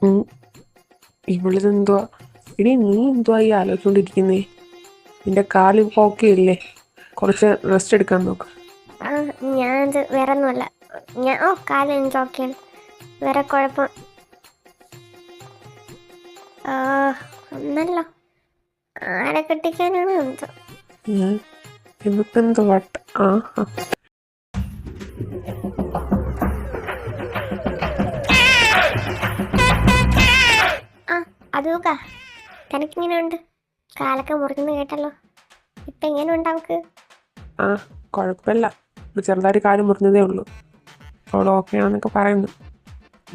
ഉം, ഇവളിതെന്തുവാ? ഇനി നീ എന്തുവാ ഈ ആലോചിച്ചോണ്ടിരിക്കുന്നേ? നിന്റെ കാല് ഓക്കെ ഇല്ലേ? കുറച്ച് റെസ്റ്റ് എടുക്കാൻ നോക്ക്. ആ ഞാനത് വേറെ ഒന്നുമല്ല. കാലം എനിക്ക് ഓക്കെയാണ്, വേറെ കുഴപ്പം ഒന്നല്ലോ. ആരെ കെട്ടിക്കാനാണ് എന്തോ. ഉം, ഇവക്കെന്ത് വട്ട. ആ ആ. ആ അതൂക്ക, തനിക്കിങ്ങനെ ഉണ്ട്? കാലൊക്കെ മുറിഞ്ഞെന്ന് കേട്ടല്ലോ, ഇപ്പം എങ്ങനെയുണ്ട് അവൾക്ക്? ആ കുഴപ്പമില്ല, ചെറുതായിട്ട് കാല് മുറിഞ്ഞതേ ഉള്ളൂ. അവൾ ഓക്കെ ആണെന്നൊക്കെ പറയുന്നു.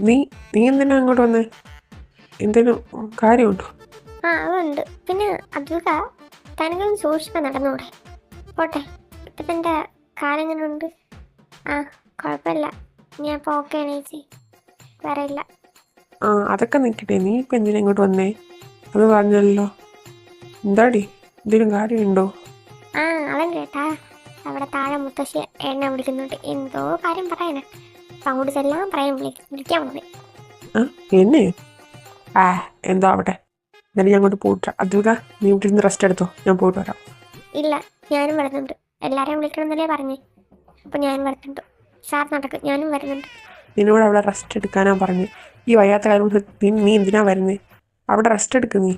നീ നീ എന്തിനാ അങ്ങോട്ട് വന്നേ? എന്തെങ്കിലും കാര്യമുണ്ടോ? ആ അതുണ്ട്. പിന്നെ അതൂക്ക, തനിക്കൊന്ന് സൂക്ഷിക്കാൻ നടന്നൂടെ? പോട്ടെ, ഇപ്പം തൻ്റെ കാലെങ്ങനെ ഉണ്ട്? ആ കുഴപ്പമില്ല, ഞാൻ ഇപ്പോൾ ഓക്കെയാണ് ചേച്ചി, വേറെ ഇല്ല. ആ അതൊക്കെ നിൽക്കട്ടെ, നീ ഇപ്പം എന്തിനാ ഇങ്ങോട്ട് വന്നേ? അത് പറഞ്ഞല്ലോ. എന്താടി, എന്തെങ്കിലും കാര്യമുണ്ടോ? ആ അവൻ കേട്ടാ, അവിടെ താഴെ മുത്തശ്ശി എണ്ണ വിളിക്കുന്നുണ്ട്, എന്തോ കാര്യം പറയാനാ. അപ്പം അങ്ങോട്ട് ചെല്ലാം പറയാൻ വിളിക്കാൻ വന്നേ. ആ എന്നെ? ആ എന്തോ ആവട്ടെ, എന്നാലും ഞാൻ അങ്ങോട്ട് പോയിട്ട്. അതുക നീ ഇവിടെ ഇരുന്ന് റെസ്റ്റ് എടുത്തോ, ഞാൻ പോയിട്ട് വരാം. ഇല്ല, ഞാനും വരുന്നുണ്ട്. എല്ലാവരെയും വിളിക്കണമെന്നല്ലേ പറഞ്ഞേ, അപ്പം ഞാനും വരുന്നുണ്ട്. സാർ നടക്ക്, ഞാനും വരുന്നുണ്ട്. നിന്നോട് അവിടെ റെസ്റ്റ് എടുക്കാനാ പറഞ്ഞു. ഈ വയ്യാത്ത കാര്യം കൊണ്ട് നീ എന്തിനാ വരുന്നേ? അവിടെ റെസ്റ്റ് എടുക്ക് നീ.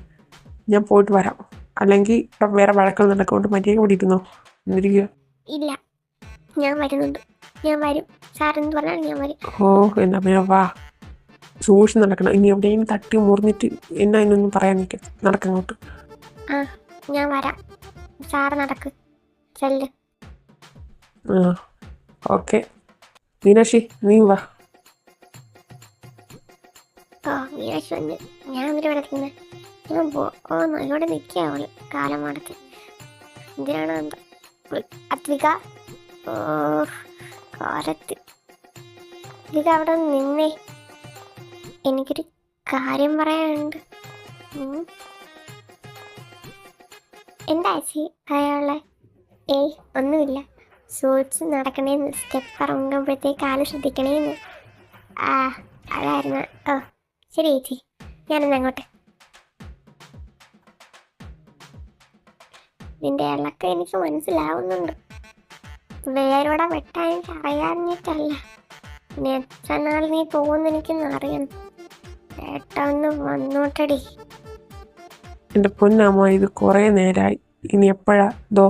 ഞാൻ പോയിട്ട് വരാം. അല്ലെങ്കിൽ ഇവിടെ വേറെ വഴക്കൾ നടക്കൊണ്ട് മര്യാദ പിടിക്കുന്നോ എന്നിരിക്കുക. ഇല്ല, ഞാൻ വരുന്നുണ്ട്, ഞാൻ വരും. സാർ എന്ത് പറഞ്ഞാലും ഞാൻ വരും. ഓ എന്നാ പിന്നെ വാ, സൂക്ഷിച്ച് നടക്കണം. ഇനി എവിടെയും തട്ടി മുറിഞ്ഞിട്ട് എന്നാ എന്നൊന്നും പറയാൻ നിൽക്കാം. നടക്കങ്ങോട്ട്. ആ ഞാൻ വരാം. സാറ് നടക്ക്, ചെല്ല്. ആ ഓക്കെ. മീനാക്ഷി നീ വാ. ഓ മീനാക്ഷി വന്ന്, ഞാൻ എന്നിട്ട് ഇവിടെ നിൽക്കുന്നത്. ഞാൻ ഇവിടെ നിൽക്കുക അവള് കാലം മടക്കി. എന്തിനാണോ എന്തോ. അത്വിക, ഓ കാലത്ത്. അത്വിക അവിടെ നിന്നേ, എനിക്കൊരു കാര്യം പറയാനുണ്ട്. എന്താ ചേച്ചി പറയാനുള്ളത്? ഏയ് ഒന്നുമില്ല, സൂക്ഷിച്ച് നടക്കണേന്ന്, സ്റ്റെപ്പ് ഇറങ്ങുമ്പോഴത്തേക്ക് കാല് ശ്രദ്ധിക്കണേന്ന്. ആ അതായിരുന്നു. ഓ ശരി ചേച്ചി, ഞാനെന്നാ അങ്ങോട്ട്. നിന്റെ ഇളക്കം എനിക്ക് മനസ്സിലാവുന്നുണ്ട്. വേരോടെ വെട്ടാൻ എനിക്ക് അറിയാഞ്ഞിട്ടല്ല, പിന്നെ എത്ര നാൾ നീ പോകുമെന്ന് എനിക്കൊന്ന് അറിയണം. ഏട്ടാ ഒന്ന് വന്നോട്ടടി. എൻ്റെ പൊന്നമ്മ, ഇത് കുറേ നേരമായി. ഇനി എപ്പോഴാ ദോ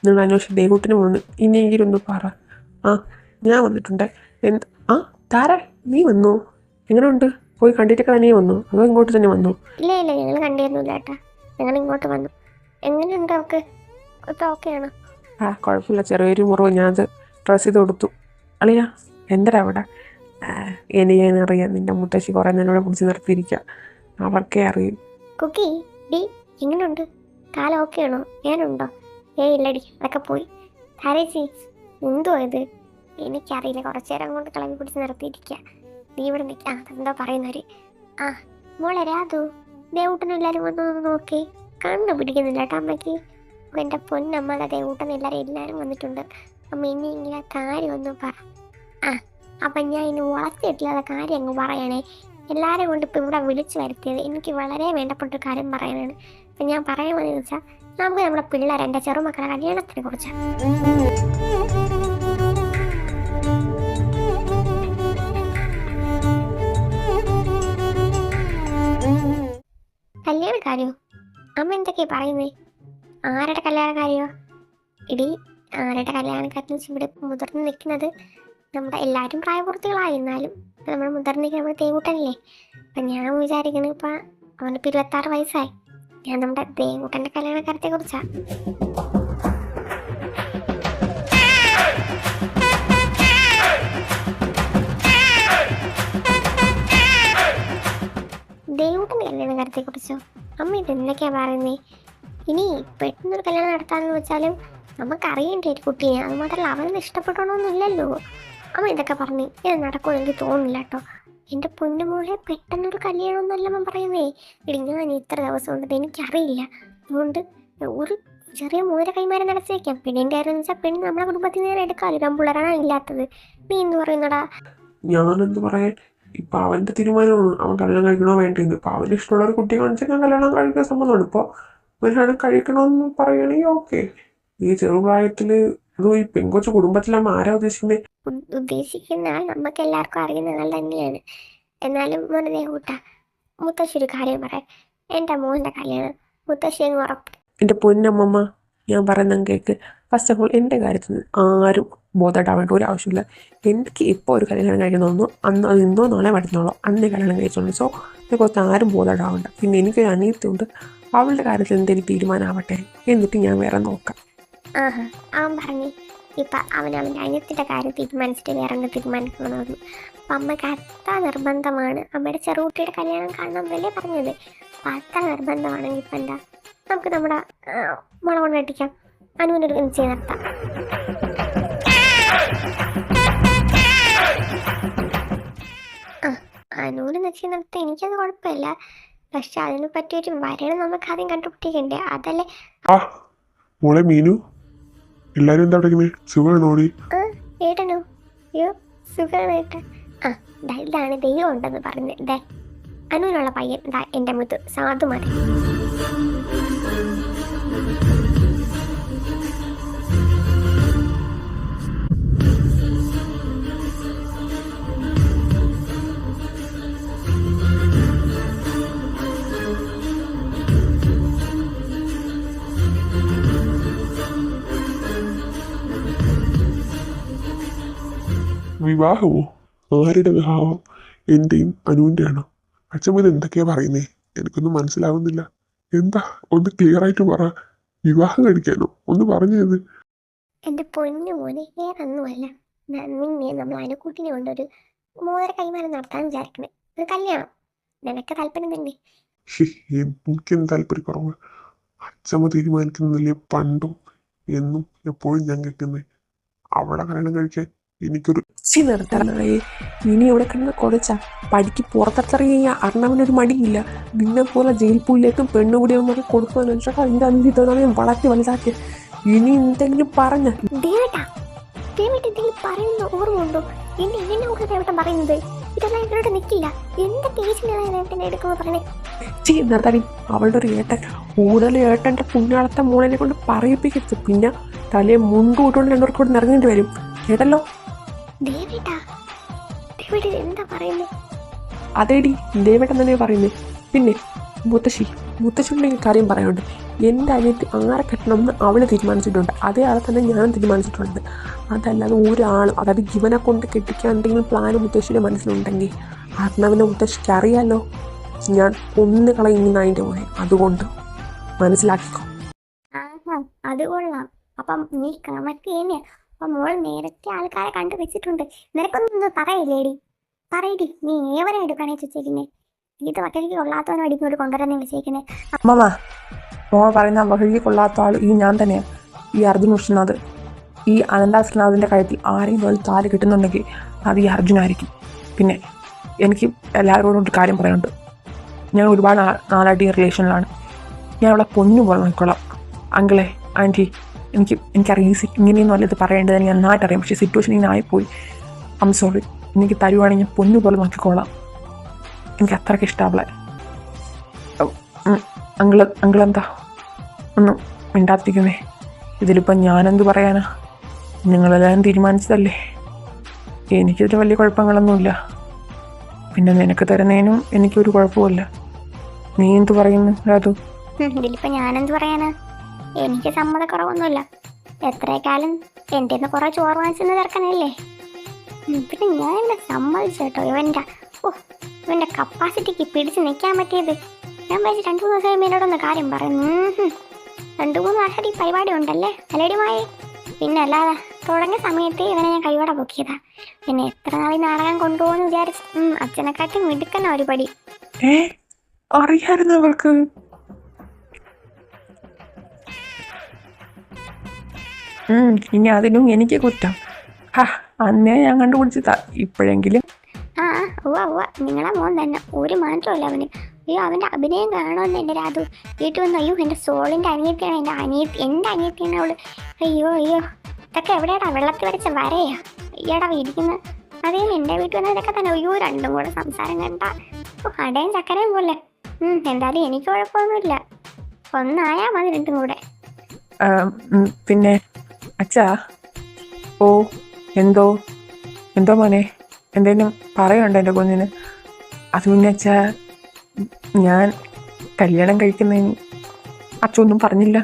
നിങ്ങൾ അന്വേഷിച്ച് ദേവൂട്ടിന് വന്നു. ഇനിയെങ്കിലും ഒന്ന് പറ. ആ ഞാൻ വന്നിട്ടുണ്ട്. എന്ത്? ആ താര നീ വന്നു? എങ്ങനെയുണ്ട്? പോയി കണ്ടിട്ടൊക്കെ തന്നെ വന്നു അതോ ഇങ്ങോട്ട് തന്നെ വന്നു? ഇല്ല ഇല്ല, ഞങ്ങൾ കണ്ടിരുന്നില്ല ഏട്ടാ, ഞങ്ങൾ ഇങ്ങോട്ട് വന്നു. എങ്ങനെയുണ്ട് അവൾക്ക്? ഇപ്പം ഓക്കെയാണോ? ആ കുഴപ്പമില്ല, ചെറിയൊരു മുറിവ്, ഞാനത് ഡ്രസ്സ് ചെയ്ത് കൊടുത്തു. അളിയാ എന്തരാ അവിടെ? എനിക്കറിയാം, നിൻ്റെ മുത്തശ്ശി കുറേ നേരം പിടിച്ച് നിർത്തിയിരിക്കുക. അവർക്കേ അറിയും. കുക്കി ഡി, എങ്ങനെയുണ്ട്? കാലം ഓക്കെയാണോ? ഞാനുണ്ടോ? ഇല്ലടി, അതൊക്കെ പോയി. ധാരേച്ചി, എന്തുവാ ഇത്? എനിക്കറിയില്ല, കുറച്ചു നേരം കൊണ്ട് കളഞ്ഞു പിടിച്ച് നിർത്തിയിരിക്കുക. നീ ഇവിടെ നിൽക്കുക. അതെന്താ പറയുന്നവര്? ആ മോളെ രാതു, ദേവൂട്ടനും എല്ലാവരും വന്നു നോക്കി. കണ്ണു പിടിക്കുന്നില്ല കേട്ടോ അമ്മയ്ക്ക്. എൻ്റെ പൊന്നമ്മ, ദേവൂട്ടൻ എല്ലാവരും വന്നിട്ടുണ്ട്. അമ്മ ഇനി ഇങ്ങനെ കാര്യം ഒന്ന് പറ. ആ അപ്പം ഞാൻ ഇനി വളർത്തിയിട്ടില്ലാത്ത കാര്യം അങ്ങ് പറയണേ. എല്ലാവരും കൊണ്ട് ഇപ്പം ഇവിടെ വിളിച്ചു വരുത്തിയത് എനിക്ക് വളരെ വേണ്ടപ്പെട്ടൊരു കാര്യം പറയാനാണ്. അപ്പം ഞാൻ പറയാമെന്ന് വെച്ചാൽ, നമുക്ക് നമ്മുടെ പിള്ളേരെ, എൻ്റെ ചെറുമക്കളുടെ കല്യാണത്തിനെ കുറിച്ചാണ്. കല്യാണ കാര്യമോ? അമ്മ എന്തൊക്കെയാ പറയുന്നേ? ആരുടെ കല്യാണ കാര്യമോ? ഇടി, ആരുടെ കല്യാണക്കാരെന്ന് വെച്ചാൽ ഇവിടെ മുതിർന്ന് നിൽക്കുന്നത് നമ്മുടെ എല്ലാവരും പ്രായപൂർത്തികളായി, എന്നാലും നമ്മൾ മുതിർന്നിരിക്കുന്ന നമ്മുടെ ദേവൂട്ടനല്ലേ. അപ്പം ഞാൻ വിചാരിക്കുന്നത്, ഇപ്പം അവനിപ്പോൾ 26 വയസ്സായി. ഞാൻ നമ്മുടെ ദേവൂട്ടൻ്റെ കല്യാണക്കാരത്തെ കുറിച്ചാണ്. ദേവൂട്ടൻ്റെ കല്യാണക്കാരത്തെ കുറിച്ചോ? അമ്മ ഇതെന്തൊക്കെയാ പറയുന്നേ? ഇനി പെട്ടെന്നൊരു കല്യാണം നടത്താമെന്ന് വെച്ചാലും നമുക്കറിയണ്ടേ ഒരു കുട്ടീനെ. അത് മാത്രമല്ല, അവനൊന്നും ഇഷ്ടപ്പെടണമെന്നില്ലല്ലോ. അമ്മ ഇതൊക്കെ പറഞ്ഞ് ഇത് നടക്കുമെന്ന് എനിക്ക് തോന്നുന്നില്ല കേട്ടോ. എൻ്റെ പൊന്നുമോളെ, പെട്ടെന്നൊരു കല്യാണമൊന്നുമല്ല അമ്മ പറയുന്നേ. എടി, ഞാൻ ഇത്ര ദിവസം ഉണ്ടത് എനിക്കറിയില്ല. അതുകൊണ്ട് ഒരു ചെറിയ മോതിര കൈമാരം നടത്തി വയ്ക്കാം. പെണ്ണിൻ്റെ കാര്യം എന്ന് വെച്ചാൽ പെണ്ണ് നമ്മളെ കുടുംബത്തിൽ നിന്ന് എടുക്കാമല്ലോ. രമ്പുള്ളറാണ് ഇല്ലാത്തത്. നീ എന്ത് പറയുന്നടാ? ഞാനെന്ത് പറയാൻ? ഇപ്പം അവൻ്റെ തീരുമാനമാണ് അവൻ കല്യാണം കഴിക്കണോ വേണ്ടത്. ഇപ്പം അവന് ഇഷ്ടമുള്ള ഒരു കുട്ടിയെ കാണിച്ചാൽ ഞാൻ കല്യാണം കഴിക്കാൻ സമ്മതമാണ്. ഇപ്പോൾ അവനാണ് കഴിക്കണമെന്ന് പറയുകയാണെങ്കിൽ ഓക്കെ. ഈ ചെറുപ്രായത്തിൽ ഇത് ഈ പെങ്കൊച്ചു കുടുംബത്തിലാകുമ്പോൾ ആരാ ഉദ്ദേശിക്കുന്നത്? ഉദ്ദേശിക്കുന്ന ആൾ നമുക്ക് എല്ലാവർക്കും അറിയുന്ന ആൾ തന്നെയാണ്. എന്നാലും മോനെ കൂട്ട മുത്തശ്ശി ഒരു കാര്യം പറയാം. എൻ്റെ മോൻ്റെ കല്യാണം മുത്തശ്ശി അങ്ങ് ഉറപ്പ്. എൻ്റെ പൊന്നമ്മ, ഞാൻ പറയുന്ന കേൾക്ക്. ഫസ്റ്റ് ഓഫ് ഓൾ എൻ്റെ കാര്യത്തിൽ ആരും ബോധപ്പെടാവേണ്ട ഒരു ആവശ്യമില്ല. എനിക്ക് ഇപ്പോൾ ഒരു കല്യാണം കഴിക്കണമെന്നോ അന്ന് അത് ഇന്നോ നാളെ മറ്റന്നോളോ അന്നേ കല്യാണം കഴിച്ചോളൂ. സോ ഇതിനെക്കുറിച്ച് ആരും ബോധപ്പെടാവേണ്ട. പിന്നെ എനിക്കൊരു അനിയത്തിയുണ്ട്, അവളുടെ കാര്യത്തിൽ എന്തെങ്കിലും തീരുമാനമാവട്ടെ, എന്നിട്ട് ഞാൻ വേറെ നോക്കാം. ആഹാ, അവൻ പറഞ്ഞു ഇപ്പം അവൻ്റെ അനിയത്തിൻ്റെ കാര്യം തീരുമാനിച്ചിട്ട് വേറെ അങ്ങ് തീരുമാനിക്കണമെന്ന് പറഞ്ഞു. അപ്പം അമ്മയ്ക്ക് അത്ര നിർബന്ധമാണ്. അമ്മയുടെ ചെറുകുട്ടിയുടെ കല്യാണം കാണണമെന്നല്ലേ പറഞ്ഞത്. അപ്പം അത്ര നിർബന്ധമാണെങ്കിൽ ഇപ്പം എന്താ, നമുക്ക് നമ്മുടെ മുള കൊണ്ട് കെട്ടിക്കാം, അനുവിനൊരു നിശ്ചയം നടത്താം. അനുവിന് നിശ്ചയം നടത്താൻ എനിക്കത് കുഴപ്പമില്ല. പക്ഷെ അതിനെ പറ്റിയൊരു വരണം നമുക്ക് ആദ്യം കണ്ടുപിടിക്കണ്ടേ, അതല്ലേ. മോളെ മീനു, എല്ലാരും എന്താ പഠിക്കുന്നത്? സുഖമാണോടി? ഏട്ടനോ? അയ്യോ സുഖമായിട്ട്. ഇതാണ് ദൈവം ഉണ്ടെന്ന് പറഞ്ഞത്. ഇതേ അനുവിനുള്ള പയ്യൻ, ഇതാ എൻ്റെ മുത്ത് സാധു മതി. വിവാഹമോ? ആരുടെ വിവാഹം? എൻ്റെയും അനുവിൻ്റെയാണോ? അച്ഛമ്മ ഇത് എന്തൊക്കെയാ പറയുന്നേ? എനിക്കൊന്നും മനസ്സിലാവുന്നില്ല. എന്താ, ഒന്ന് ക്ലിയർ ആയിട്ട് പറ. വിവാഹം കഴിക്കാനോ? ഒന്ന് പറഞ്ഞത്. എൻ്റെ പൊന്നു മോനെ, വേറൊന്നുമല്ല. നിന്നെ നമ്മൾ അനുക്കൂട്ടിനെ കൊണ്ടൊരു മോതിര കൈമാറി നടത്താൻ വിചാരിക്കണേ, ഒരു കല്യാണം. നിനക്ക് താല്പര്യം തന്നെ? എനിക്കെന്ത് താല്പര്യക്കുറവ്? അച്ഛമ്മ തീരുമാനിക്കുന്നില്ലേ പണ്ടും എന്നും എപ്പോഴും ഞാൻ കേൾക്കുന്നേ. അവളെ കല്യാണം കഴിക്കാൻ എനിക്കൊരു നിർത്തണേ. ഇനി ഇവിടെ കിടന്ന് കൊലച്ച പഠിക്ക് പുറത്തിറങ്ങിയ അർണവനൊരു മടിയില്ല. നിന്നെ പോലെ ജയിൽ പുള്ളിലേക്കും പെണ്ണുകൂടിയവന്മാരെ കൊടുക്കുമെന്ന് വെച്ചാൽ അതിൻ്റെ അഞ്ചിത്തോടെ ഞാൻ വളർത്തി വലുതാക്കി. ഇനി എന്തെങ്കിലും പറഞ്ഞ പറയുന്ന ഓർമ്മയുണ്ടോ? എന്നെ ഓർമ്മ പറയുന്നത് ഇതെല്ലാം ഇവരോട് നിൽക്കില്ല. എന്റെ കേസിനെ എടുക്കുമ്പോൾ പറഞ്ഞേ നിർത്തടി. അവളുടെ ഒരു ഏട്ടൻ കൂടുതൽ ഏട്ടൻ്റെ പുണ്യാളത്തെ മോളെ കൊണ്ട് പറയിപ്പിക്കരുത്. പിന്നെ തലയെ മുൻകൂട്ടുകൊണ്ട് രണ്ടുപേർക്ക് കൂടെ നിറഞ്ഞിട്ട് വരും. കേട്ടല്ലോ? എന്താ പറയുന്നത്? അതേടി, ദേവേട്ടൻ തന്നെ പറയുന്നത്. പിന്നെ മുത്തശ്ശിയുടെ കാര്യം പറയാനുണ്ട്. എൻ്റെ അനിയത്തി ആരെ കെട്ടണമെന്ന് അവൾ തീരുമാനിച്ചിട്ടുണ്ട്. അതേ ആളെ തന്നെ ഞാൻ തീരുമാനിച്ചിട്ടുള്ളത്. അതല്ലാതെ ഒരാളും, അതായത് ജീവനെ കൊണ്ട് കെട്ടിക്കാൻ എന്തെങ്കിലും പ്ലാൻ മുത്തശ്ശിയുടെ മനസ്സിലുണ്ടെങ്കിൽ അർണവിനെ മുത്തശ്ശിക്ക് അറിയാലോ. ഞാൻ ഒന്ന് കളയുന്ന അതിൻ്റെ മോനെ, അതുകൊണ്ട് മനസ്സിലാക്കിക്കോ. അത് കൊള്ളാം. അപ്പം നീ കണക്ക് തന്നെയാ. അപ്പം മോൾ നേരത്തെ ആൾക്കാരെ കണ്ടു വെച്ചിട്ടുണ്ട്. നിനക്കൊന്നും പറയില്ലേടി? പറയടി, നീ ഏവരെ എടുക്കാണേ വെച്ചേക്കുന്നേ? ഇത് ഒറ്റയ്ക്ക് കൊള്ളാത്തവനും അടിക്കുന്നോട് കൊണ്ടുവരാൻ വെച്ചേക്കുന്നേ. അമ്മ മോൾ പറയുന്ന വകഴിക്ക് കൊള്ളാത്ത ആൾ ഈ ഞാൻ തന്നെയാണ്. ഈ അർജുൻ വിഷ്ണുനാഥ്, ഈ അനന്താശ്രീനാഥിൻ്റെ കാര്യത്തിൽ ആരെങ്കിലും താല് കിട്ടുന്നുണ്ടെങ്കിൽ അത് ഈ അർജുനായിരിക്കും. പിന്നെ എനിക്ക് എല്ലാവരോടും ഒരു കാര്യം പറയാനുണ്ട്. ഞാൻ ഒരുപാട് നാളായിട്ട് ഈ റിലേഷനിലാണ്. ഞാൻ അവളെ പൊന്നു പോലെ നോക്കിക്കോളാം. അങ്കിളെ, ആൻറ്റി, എനിക്കറിയാം ഇങ്ങനെയൊന്നും അല്ല ഇത് പറയേണ്ടത്. ഞാൻ നന്നായിട്ടറിയാം. പക്ഷേ സിറ്റുവേഷൻ ഇങ്ങനെ ആയിപ്പോയി. I'm sorry. എനിക്ക് തരുവാണെങ്കിൽ ഞാൻ പൊന്നു പോലെ നോക്കിക്കോളാം. എനിക്ക് അത്രയ്ക്ക് ഇഷ്ടമാവളെ. അങ്കിളെന്താ ഒന്നും മിണ്ടാത്തിരിക്കുന്നേ? ഇതിലിപ്പം ഞാനെന്ത് പറയാനാ? നിങ്ങളെല്ലാം തീരുമാനിച്ചതല്ലേ. എനിക്കിതിൽ വലിയ കുഴപ്പങ്ങളൊന്നുമില്ല. പിന്നെ നിനക്ക് തരുന്നതിനും എനിക്കൊരു കുഴപ്പമില്ല. നീ എന്ത് പറയുന്നു രാധു? ഇതിലിപ്പോൾ ഞാനെന്ത് പറയാനാ? എനിക്ക് സമ്മതക്കുറവൊന്നുമില്ല. എത്രക്കാലം എൻ്റെ നിന്ന് കുറേ ചോറ് വാങ്ങിച്ചെന്ന് ചേർക്കാനല്ലേ. പിന്നെ ഞാൻ എന്നെ സമ്മതിച്ചു കേട്ടോ. ഇവൻ്റെ കപ്പാസിറ്റിക്ക് പിടിച്ച് നിൽക്കാൻ പറ്റിയത്. ഞാൻ വെച്ച് 2-3 ദിവസം കഴിയുമ്പോൾ എന്നോടൊന്ന് കാര്യം പറയുന്നു. 2-3 വർഷം ഈ പരിപാടി ഉണ്ടല്ലേ അല്ലടിമായി. പിന്നെ അല്ലാതെ തുടങ്ങിയ സമയത്ത് ഇവനെ ഞാൻ കൈവട പൊക്കിയതാ. പിന്നെ എത്ര നാളീ നാടകം കൊണ്ടുപോകുമെന്ന് വിചാരിച്ചു. അച്ഛനെക്കാട്ടും മിടുക്കന്ന ഒരു പടി. അറിയായിരുന്നു അവൾക്ക്. ഇനി അതിനും എനിക്ക് കുറ്റം. അന്നേ ഞാൻ കണ്ടുപിടിച്ചതാ. ഇപ്പോഴെങ്കിലും നിങ്ങളെ മോൻ തന്നെ ഒരു മാറ്റമല്ല അവന്. അയ്യോ, അവൻ്റെ അഭിനയം കാണുമെന്ന് എൻ്റെ രാധു വീട്ടിൽ വന്നു. അയ്യോ, എൻ്റെ സോളിൻ്റെ അനിയത്തിയാണ് എൻ്റെ അനിയത്തിയാണ് അവള്. അയ്യോ ഇതൊക്കെ എവിടെയാടാ? വെള്ളത്തിൽ വരച്ച വരയാ? അയ്യടാ ഇരിക്കുന്നത്. അതേ എൻ്റെ വീട്ടിൽ വന്നതൊക്കെ തന്നെ. അയ്യോ രണ്ടും കൂടെ സംസാരം കണ്ട അടയും ചക്കരയും പോലെ. എന്തായാലും എനിക്ക് കുഴപ്പമൊന്നുമില്ല, ഒന്നായാൽ മതി രണ്ടും കൂടെ. പിന്നെ അച്ഛാ. ഓ എന്തോ എന്തോ മോനെ, എന്തേലും പറയുന്നുണ്ടോ എൻ്റെ കുഞ്ഞിന്? അത് പിന്നെ അച്ഛാ, ഞാൻ കല്യാണം കഴിക്കുന്നതിന് അച്ഛനൊന്നും പറഞ്ഞില്ല.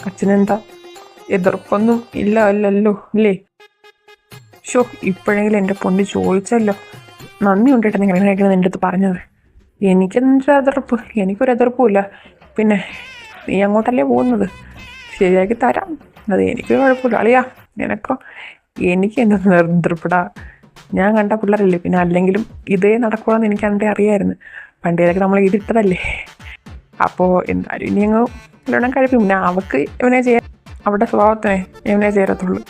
അച്ഛനെന്താ എതിർപ്പൊന്നും അല്ലല്ലോ ഇല്ലേ? ഷോ ഇപ്പോഴെങ്കിലും എൻ്റെ പൊണ്ണി ചോദിച്ചല്ലോ, നന്ദി ഉണ്ടേട്ടാ നിങ്ങൾ എങ്ങനെ കഴിക്കണം എൻ്റെ അടുത്ത് പറഞ്ഞത്. എനിക്കെന്തൊരു എതിർപ്പ്? എനിക്കൊരു എതിർപ്പുമില്ല. പിന്നെ നീ അങ്ങോട്ടല്ലേ പോകുന്നത്, ശരിയാക്കി തരാം, അത് എനിക്ക് കുഴപ്പമില്ല. അളിയാ നിനക്കോ? എനിക്ക് എന്താ എതിർപ്പെടാ? ഞാൻ കണ്ട പിള്ളേരല്ലേ, പിന്നെ അല്ലെങ്കിലും ഇതേ നടക്കുമെന്ന് എനിക്ക് അന്നേ അറിയാമായിരുന്നു. പണ്ടേതൊക്കെ നമ്മൾ ഇതിട്ടതല്ലേ. അപ്പോൾ എന്തായാലും ഇനി അങ്ങ് കല്യാണം കഴിക്കും. പിന്നെ അവൾക്ക് ഇവനെ ചെയ്യാൻ, അവളുടെ സ്വഭാവത്തിനെ ഇവനെ ചേരത്തുള്ളൂ.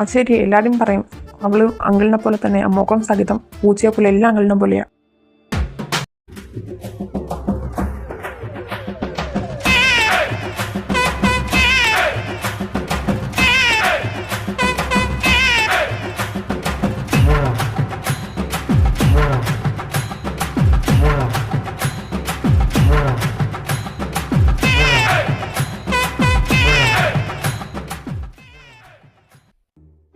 അത് ശരി, എല്ലാവരും പറയും അവള് അങ്കിളിനെ പോലെ തന്നെ, മുഖം സഹിതം പൂച്ചയെ പോലെ, എല്ലാ അങ്കിളിനെ പോലെയാ.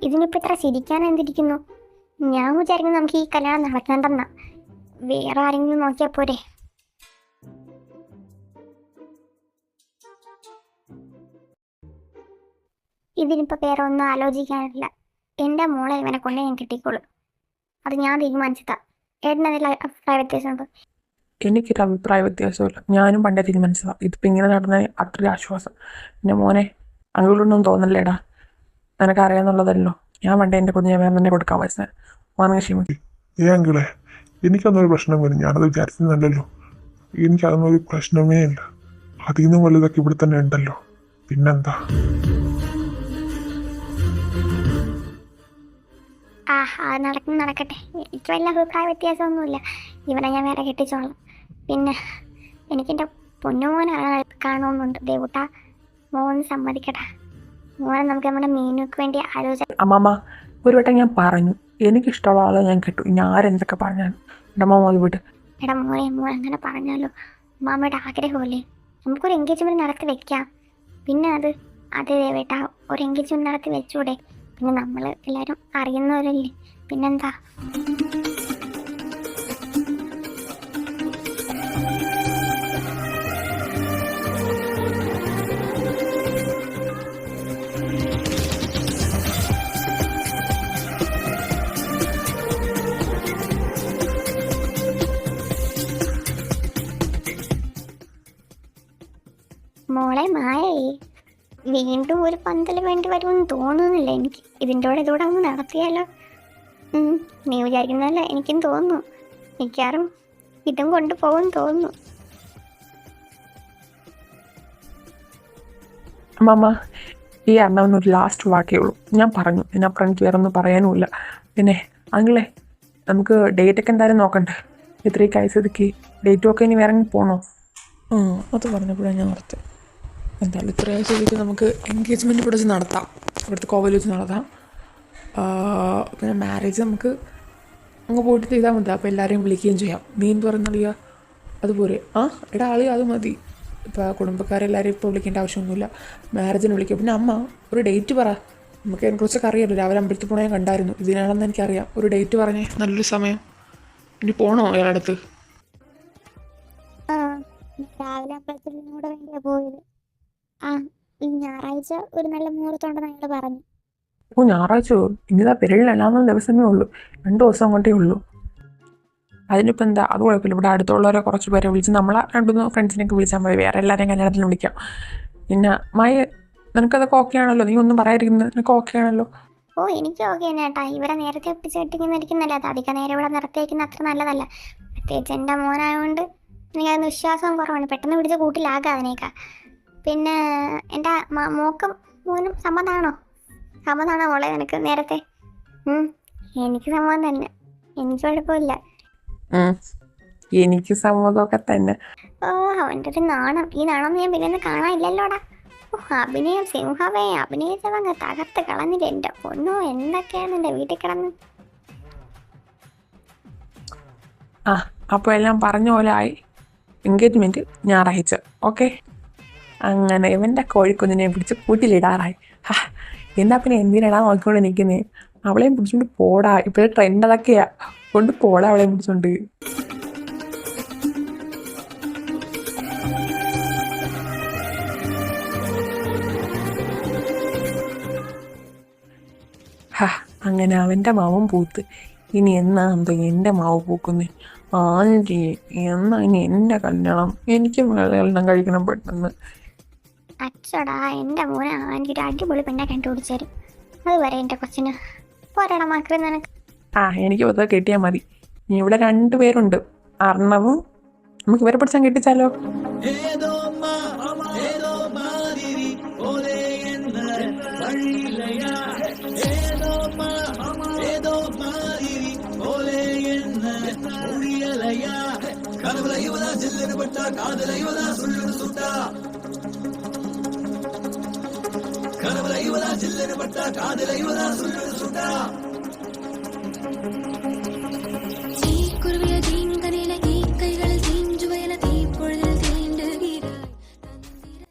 ഇതിനിപ്പോൾ ഇത്ര ചിരിക്കാൻ എന്തിരിക്കുന്നു? ഞാൻ വിചാരിക്കുന്നു നമുക്ക് ഈ കല്യാണം നടക്കണ്ടെന്നാ. വേറെ ആരെങ്കിലും നോക്കിയാൽ പോരെ? ഇതിനിപ്പോൾ വേറെ ഒന്നും ആലോചിക്കാനില്ല. എൻ്റെ മോളെ ഇവനെ കൊണ്ട് ഞാൻ കിട്ടിക്കോളൂ, അത് ഞാൻ തീരുമാനിച്ചതാ. ഏട്ടനതിൽ അഭിപ്രായ വ്യത്യാസമുണ്ടോ? എനിക്കൊരു അഭിപ്രായ വ്യത്യാസമില്ല, ഞാനും പണ്ടേ തീരുമാനിച്ചതാണ്. ഇതിപ്പോൾ ഇങ്ങനെ നടന്ന അത്ര ആശ്വാസം. പിന്നെ മോനെ, അങ്കിളൊന്നും തോന്നല്ലേടാ, നിനക്കറിയാന്നുള്ളതല്ലോ. ഞാൻ പണ്ടേ എൻ്റെ കുഞ്ഞിനെ വേറെ തന്നെ കൊടുക്കാൻ പറ്റുന്നത്. മോനെ ക്ഷമിക്കും. അങ്കിളെ, എനിക്കതൊരു പ്രശ്നം വരും, ഞാനത് വിചാരിക്കുന്നതല്ലോ. എനിക്കതൊന്നൊരു പ്രശ്നമേ ഇല്ല. അതിൽ നിന്നും വലുതൊക്കെ ഇവിടെ തന്നെ ഉണ്ടല്ലോ, പിന്നെന്താ? അത് നടക്കട്ടെ. എനിക്ക് വല്ല അഭിപ്രായ വ്യത്യാസമൊന്നുമില്ല. ഇവനെ ഞാൻ വേറെ കെട്ടിച്ചോളാം. പിന്നെ എനിക്കെൻ്റെ പൊന്നുമോനെ കാണുമെന്നുണ്ട്. ദേവൂട്ടാ, മോന് സമ്മതിക്കട്ടെ. മോനെ നമുക്ക് നമ്മുടെ മീനുക്ക് വേണ്ടി ആലോചിക്കാം. അമ്മമ്മ, ഒരു വട്ടം ഞാൻ പറഞ്ഞു, എനിക്കിഷ്ടമുള്ള ആളെ ഞാൻ കിട്ടും. ഇനി ആരെന്തൊക്കെ പറഞ്ഞാലും എൻ്റെ അമ്മ അത് വിട്ട്. എടാ മോനെ, മോൻ അങ്ങനെ പറഞ്ഞാലോ? അമ്മാമ്മയുടെ ആഗ്രഹമല്ലേ, നമുക്കൊരു എൻഗേജ്മെൻറ്റ് നടത്തി വെക്കാം. പിന്നെ അതെ ദേവേട്ടാ, ഒരു എൻഗേജ്മെൻറ്റ് നടത്തി വെച്ചൂടെ? പിന്നെ നമ്മൾ എല്ലാവരും അറിയുന്നവരല്ലേ, പിന്നെന്താ? മോളെ മായേ, വീണ്ടും ഒരു പന്തൽ വേണ്ടി വരുമെന്ന് തോന്നുന്നില്ല എനിക്ക്. ഇതോടെ ഒന്ന് നടത്തിയാലോ? നീ വിചാരിക്കുന്നതല്ല എനിക്കും തോന്നുന്നു. മിക്കവാറും ഇതും കൊണ്ടുപോകും തോന്നുന്നു. അമ്മമ്മ, ഈ അണ്ണവനൊരു ലാസ്റ്റ് വാക്കേ ഉള്ളൂ. ഞാൻ പറഞ്ഞു, ഇതിനപ്പുറം എനിക്ക് വേറെ ഒന്നും പറയാനുമില്ല. പിന്നെ അങ്ങളെ, നമുക്ക് ഡേറ്റൊക്കെ എന്തായാലും നോക്കണ്ടേ? ഇത്രയും കഴിച്ചതൊക്കെ ഡേറ്റും ഒക്കെ ഇനി വേറെ പോകണോ? അത് പറഞ്ഞപ്പോഴാണ് ഞാൻ ഓർത്ത്. എന്തായാലും ഇത്ര ആഴ്ചയ്ക്ക് നമുക്ക് എൻഗേജ്മെൻറ്റ് ഇവിടെ വെച്ച് നടത്താം, ഇവിടുത്തെ കോവിൽ വെച്ച് നടത്താം. പിന്നെ മാരേജ് നമുക്ക് അങ്ങ് പോയിട്ട് ചെയ്താൽ മതി. അപ്പോൾ എല്ലാവരെയും വിളിക്കുകയും ചെയ്യാം. നീ എന്ത് പറയുന്നറിയാ? അതുപോലെ എടാ ആളി അത് മതി. ഇപ്പോൾ കുടുംബക്കാരെല്ലാവരും ഇപ്പോൾ വിളിക്കേണ്ട ആവശ്യമൊന്നുമില്ല, മാരേജിന് വിളിക്കുക. പിന്നെ അമ്മ ഒരു ഡേറ്റ് പറ, നമുക്ക് അതിനെക്കുറിച്ചൊക്കെ അറിയാമല്ലോ. രാവിലെ അമ്പലത്തിൽ പോകണേ കണ്ടായിരുന്നു, ഇതിനാണെന്ന് എനിക്കറിയാം. ഒരു ഡേറ്റ് പറഞ്ഞേ, നല്ലൊരു സമയം. ഇനി പോകണോ അയാളടുത്ത്? രാവിലെ അമ്പലത്തിലൂടെ വേണ്ടിയാ പോയത്. ഈ ഞായറാഴ്ച ഒരു നല്ല മുഹൂർത്തമുണ്ടെന്ന് അയാൾ പറഞ്ഞു. ഞായറാഴ്ചയോ? ഇനിതാ പെരളിലെല്ലാമെന്ന ദിവസമേ ഉള്ളൂ, 2 ദിവസം കൊണ്ടേ ഉള്ളൂ. അതിനിപ്പോൾ എന്താ, അത് കുഴപ്പമില്ല. ഇവിടെ അടുത്തുള്ളവരെ കുറച്ച് പേരെ വിളിച്ച് നമ്മളെ 2-3 ഫ്രണ്ട്സിനെയൊക്കെ വിളിച്ചാൽ മതി. വേറെ എല്ലാവരെയും കല്യാണത്തിന് വിളിക്കാം. പിന്നെ മായ, നിനക്കതൊക്കെ ഓക്കെ ആണല്ലോ? നീ ഒന്നും പറയാതിരിക്കുന്നത്, നിനക്ക് ഓക്കെ ആണല്ലോ? എനിക്ക് ഓക്കെ തന്നെ ചേട്ടാ. ഇവരെ നേരത്തെ പിടിച്ചെട്ടിക്കുന്നതായിരിക്കും നല്ലത്. അധികം നേരം ഇവിടെ നിർത്തിയേക്കുന്ന അത്ര നല്ലതല്ല. പ്രത്യേകിച്ച് എൻ്റെ മോനായതുകൊണ്ട് എനിക്കതിന് വിശ്വാസം കുറവാണ്. പെട്ടെന്ന് പിടിച്ച കൂട്ടിലാകാം അതിനേക്കാൾ. പിന്നെ എൻ്റെ മോനും സമ്മതമാണോ മോളെ നിനക്ക് നേരത്തെ? എനിക്ക് സമ്മതം തന്നെ, എനിക്ക് കുഴപ്പമില്ല. എനിക്ക് സമ്മതമൊക്കെ തന്നെ. അവൻ്റെ ഒരു നാണം, ഈ നാണം ഞാൻ പിന്നെ കാണാനില്ലല്ലോടാ. അഭിനയം സിംഹവേ, അഭിനയിച്ചവങ്ങ് തകർത്ത് കളഞ്ഞില്ല. എൻ്റെ പൊന്നോ, എന്തൊക്കെയാണ് എൻ്റെ വീട്ടിൽ കിടന്ന്. ആ അപ്പോൾ എല്ലാം പറഞ്ഞ പോലെ ആയി. എൻഗേജ്മെൻറ്റ് ഞായറാഴ്ച. ഓക്കെ. അങ്ങനെ ഇവൻ്റെ കോഴിക്കുഞ്ഞിനെ പിടിച്ച് കൂട്ടിലിടാറായി. ഹാ, എന്നാ പിന്നെ എന്തിനാ നോക്കിക്കൊണ്ട് നിൽക്കുന്നേ? അവളെയും പിടിച്ചോണ്ട് പോടാ. ഇപ്പോഴത്തെ ട്രെൻഡ് അതൊക്കെയാ. കൊണ്ട് പോടാ അവളെയും പിടിച്ചോണ്ട്. ഹാ, അങ്ങനെ അവൻ്റെ മാവും പൂത്ത്. ഇനി എന്നാ എന്തോ എൻ്റെ മാവ് പൂക്കുന്നേ? ആൻറ്റി, എന്നാ ഇനി എൻ്റെ കല്യാണം? എനിക്ക് കല്യാണം കഴിക്കണം പെട്ടെന്ന്. അച്ചടാ, എൻ്റെ മോനെ ആൻറ്റി ഒരു അടിപൊളി പെണ്ണെ കണ്ടുപിടിച്ചു തരും. അതുവരെ എൻ്റെ കൊച്ചിന് പോരാട മാക്രി നിനക്ക്. ആ, എനിക്ക് വെറുതെ കിട്ടിയാൽ മതി. ഇനി ഇവിടെ 2 പേരുണ്ട്, അർണവും. നമുക്ക് ഇവരെ പിടിച്ചാൽ കെട്ടിച്ചാലോ?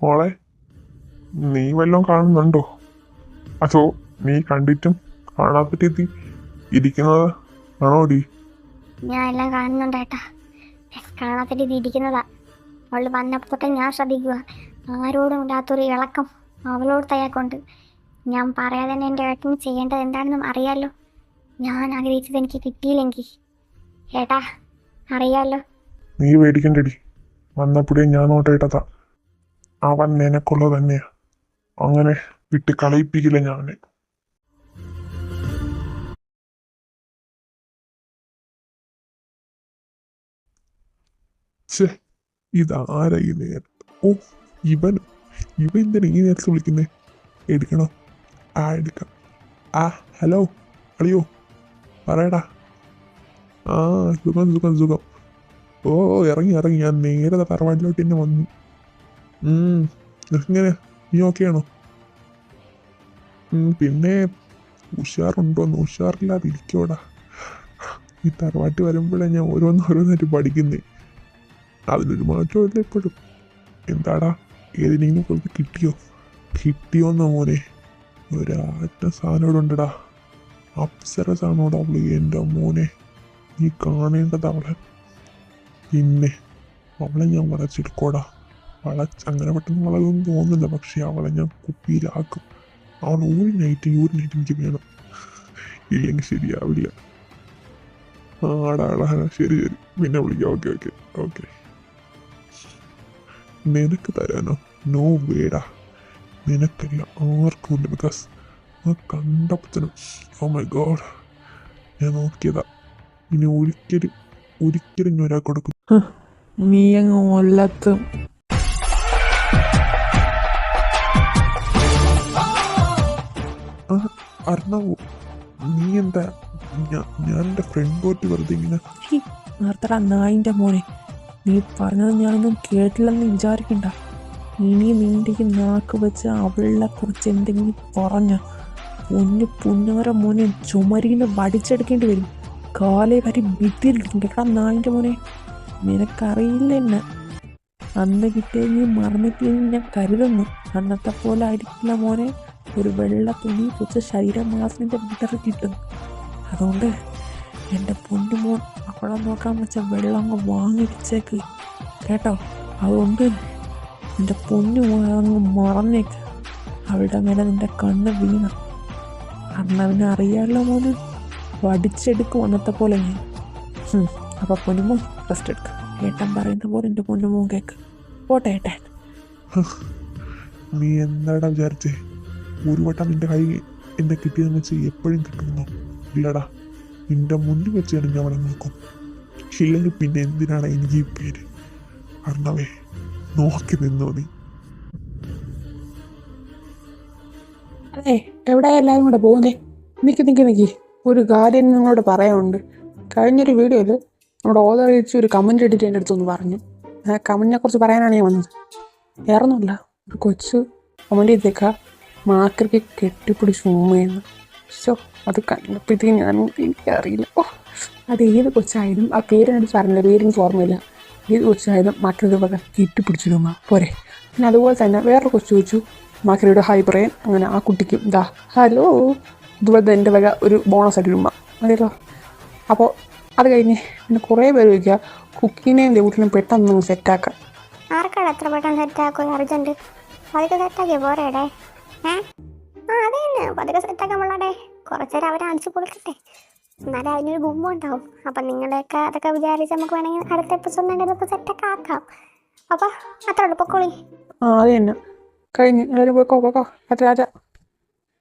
മോളെ, നീ വല്ലതും കാണുന്നുണ്ടോ? അതോ നീ കണ്ടിട്ടും കാണാത്ത രീതി ഇരിക്കുന്നത് ആണോടി? ഞാൻ എല്ലാം കാണുന്നുണ്ട് ഏട്ടാ. കാണാത്ത രീതി ഇരിക്കുന്നതാ. അവൾ വന്നപ്പോൾ തൊട്ടേ ഞാൻ ശ്രദ്ധിക്കുക. ആരോടും ഇല്ലാത്തൊരു ഇളക്കം അവളോട് തയ്യാക്കൊണ്ട്. ഞാൻ പറയാതെ തന്നെ എൻ്റെ ഏട്ടന് ചെയ്യേണ്ടത് എന്താണെന്നും അറിയാമല്ലോ. ഞാൻ ആഗ്രഹിച്ചത് എനിക്ക് കിട്ടിയില്ലെങ്കിൽ ഏട്ടാ അറിയാമല്ലോ. നീ പേടിക്കണ്ടടി, വന്നപ്പോഴേ ഞാൻ നോട്ടേട്ടതാ. അവൻ നിനക്കുള്ളത് തന്നെയാ. അങ്ങനെ വിട്ട് കളയിപ്പിക്കില്ല ഞാൻ. ഇതാരാ ഈ നേരത്ത്? ഓ, ഇവൻ എന്തിനാ ഈ നേരത്ത് വിളിക്കുന്നേ? എടുക്കണോ? ആ, എടുക്കാം. ആ, ഹലോ അളിയോ, പറയടാ. ആ, സുഖം സുഖം സുഖം. ഓ, ഇറങ്ങി ഞാൻ നേരെ തറവാട്ടിലോട്ട് തന്നെ വന്നു. ഇങ്ങനെ നീ ഓക്കെയാണോ? പിന്നെ ഉഷാറുണ്ടോന്ന്? ഉഷാറില്ലാതെ ഇരിക്കോടാ. ഈ തറവാട്ടി വരുമ്പോഴേ ഞാൻ ഓരോന്നായിട്ട് പഠിക്കുന്നേ. അതിനൊരു മാറ്റമില്ല ഇപ്പോഴും. എന്താടാ, ഏതിനെങ്കിലും കുറച്ച് കിട്ടിയോന്നോ മോനെ? ഒരാറ്റ സാധനം ഇവിടെ ഉണ്ടടാ. അപ്സരസാണോടാ അവള്? എൻ്റെ മോനെ, നീ കാണേണ്ടത് അവളെ. പിന്നെ അവളെ ഞാൻ വളച്ചെടുക്കോടാ. അങ്ങനെ പെട്ടെന്ന് വളരൊന്നും തോന്നുന്നില്ല, പക്ഷെ അവളെ ഞാൻ കുപ്പിയിലാക്കും. അവൾ ഒരു നൈറ്റ് എനിക്ക് വേണം, ഇല്ലെങ്കിൽ ശരിയാവില്ല. ആടാ, ശരി, പിന്നെ വിളിക്കാം. ഓക്കെ. നിനക്ക് തരാനോ? നോ വേടാ, നിനക്കല്ല, ആർക്കുമില്ല. ബിക്കോസ് ആ കണ്ടപ്പത്തനും ഓ മൈ ഗോഡ്, ഞാൻ നോക്കിയതാ. ഇനി ഒരിക്കലും ഞാൻ ഒരാൾക്ക് കൊടുക്കും. നീ അങ്ങ് കൊല്ലത്തും. അർണവോ, നീ എന്താ? ഞാൻ എൻ്റെ ഫ്രണ്ട് പോയിട്ട് വെറുതെ ഇങ്ങനെ. നിർത്തടാ നായിൻ്റെ മോനെ. നീ പറഞ്ഞത് ഞാനൊന്നും കേട്ടില്ലെന്ന് വിചാരിക്കണ്ട. ഇനി നിൻ്റെ ഈ നാക്ക് വെച്ച് അവളെ കുറിച്ച് എന്തെങ്കിലും പറഞ്ഞ പുന്നോര മോനെ ചുമരിന്ന് വടിച്ചെടുക്കേണ്ടി വരും. കാലേ വരി ഭിത്തിയിലിരിക്കും. കേട്ടാ നായിൻ്റെ മോനെ, നിനക്കറിയില്ല എന്നെ. അന്ന് കിട്ടിയ നീ മറന്നിട്ടില്ലെന്ന് ഞാൻ കരുതുന്നു. അന്നത്തെ പോലെ ആയിരിക്കില്ല മോനെ. ഒരു വെള്ള തുണി വെച്ച് ശരീരമാസത്തിൻ്റെ വിതറിക്കിട്ടും. അതുകൊണ്ട് എൻ്റെ പൊന്നുമോൻ അവളെ നോക്കാൻ വെച്ച വെള്ളം അങ്ങ് വാങ്ങിച്ചേക്ക് കേട്ടോ. അതുകൊണ്ട് എൻ്റെ പൊന്നുമോൻ അങ്ങ് മറന്നേക്ക്. അവളുടെ മേലെ നിൻ്റെ കണ്ണ് വീണ അന്നവനെ അറിയാമല്ലോ മോന്. വടിച്ചെടുക്കും അന്നത്തെ പോലെ ഞാൻ. അപ്പോൾ പൊന്നുമോൻ റെസ്റ്റ് എടുക്കുക. ഏട്ടൻ പറയുന്ന പോലെ എൻ്റെ പൊന്നുമോൻ കേക്ക്. പോട്ടെ ഏട്ടൻ. നീ എന്താടാ വിചാരിച്ചേ? ഒരു വട്ടം നിന്റെ കൈ എന്നെ കിട്ടിയതെന്ന് വെച്ച് എപ്പോഴും കിട്ടുന്നോ? ഇല്ലടാ, നിന്റെ മുന്നിൽ വെച്ചാണ് ഞാൻ അവിടെ നോക്കും. ഇല്ലെങ്കിൽ പിന്നെ എന്തിനാണ് എനിക്ക് ഈ പേര്? അർണവേ, നോക്കി നിന്നോ നീ. അതെ, എവിടെ എല്ലാവരും കൂടെ പോകുന്നേ? നിൽക്കി ഒരു കാര്യം നിങ്ങളോട് പറയാനുണ്ട്. കഴിഞ്ഞൊരു വീഡിയോയിൽ നമ്മുടെ ഓതർ ചേച്ചി ഒരു കമൻറ്റ് ഇട്ടിട്ട് എൻ്റെ അടുത്തൊന്ന് പറഞ്ഞു. ആ കമൻറ്റിനെ കുറിച്ച് പറയാനാണ് ഞാൻ വന്നത്. വേറൊന്നുമില്ല, ഒരു കൊച്ചു കമൻറ്റ് ചെയ്തേക്കാം, മാക്രിക്ക് കെട്ടിപ്പിടിച്ച് ഉമ്മയെന്ന്. സോ അത് കണ്ടപ്പോൾ ഇത് എനിക്കറിയില്ല. ഓ അത് ഏത് കൊച്ചായാലും ആ പേരെടുത്ത് പറഞ്ഞില്ല, പേരെനിക്ക് ഓർമ്മയില്ല. ഏത് കൊച്ചായാലും മക്കളുടെ വക കെട്ടിപ്പിടിച്ചിടുക പോരെ. പിന്നെ അതുപോലെ തന്നെ വേറൊരു കൊച്ചു ചോദിച്ചു മക്കളുടെ ഹായ് പറയാൻ. അങ്ങനെ ആ കുട്ടിക്കും ഇതാ ഹലോ ഇതുപോലത്തെ എൻ്റെ വക ഒരു ബോണസ് ആയിട്ട് ഉമ്മ മതിയല്ലോ. അപ്പോൾ അത് കഴിഞ്ഞ് പിന്നെ കുറേ പേര് ചോദിക്കുക കുക്കിനെയും ദേവൂട്ടിനെയും പെട്ടെന്ന് സെറ്റാക്കാം. ആർക്കാണ് എത്ര പെട്ടെന്ന് സെറ്റാക്കും അർജൻറ്റ്? പതുക്കെ സെറ്റാക്കിയ പോരേടേ. ആ അതെ തന്നെ പതുക്കെ സെറ്റാക്കാൻ പാടേ. കുറച്ച് നേരം അവരെ അടിച്ചു പൊളിക്കട്ടെ, എന്നാലും അതിനൊരു ഗുമ്മ ഉണ്ടാവും. അപ്പം നിങ്ങളുടെയൊക്കെ അതൊക്കെ വിചാരിച്ച് നമുക്ക് വേണമെങ്കിൽ അടുത്ത എപ്പിസോഡിൽ ഇതൊക്കെ സെറ്റൊക്കെ ആക്കാം. അപ്പം അത്ര ഉള്ളൂ, പൊക്കോളി. അത് തന്നെ കഴിഞ്ഞ് എല്ലാവരും പോയിക്കോ. രാജ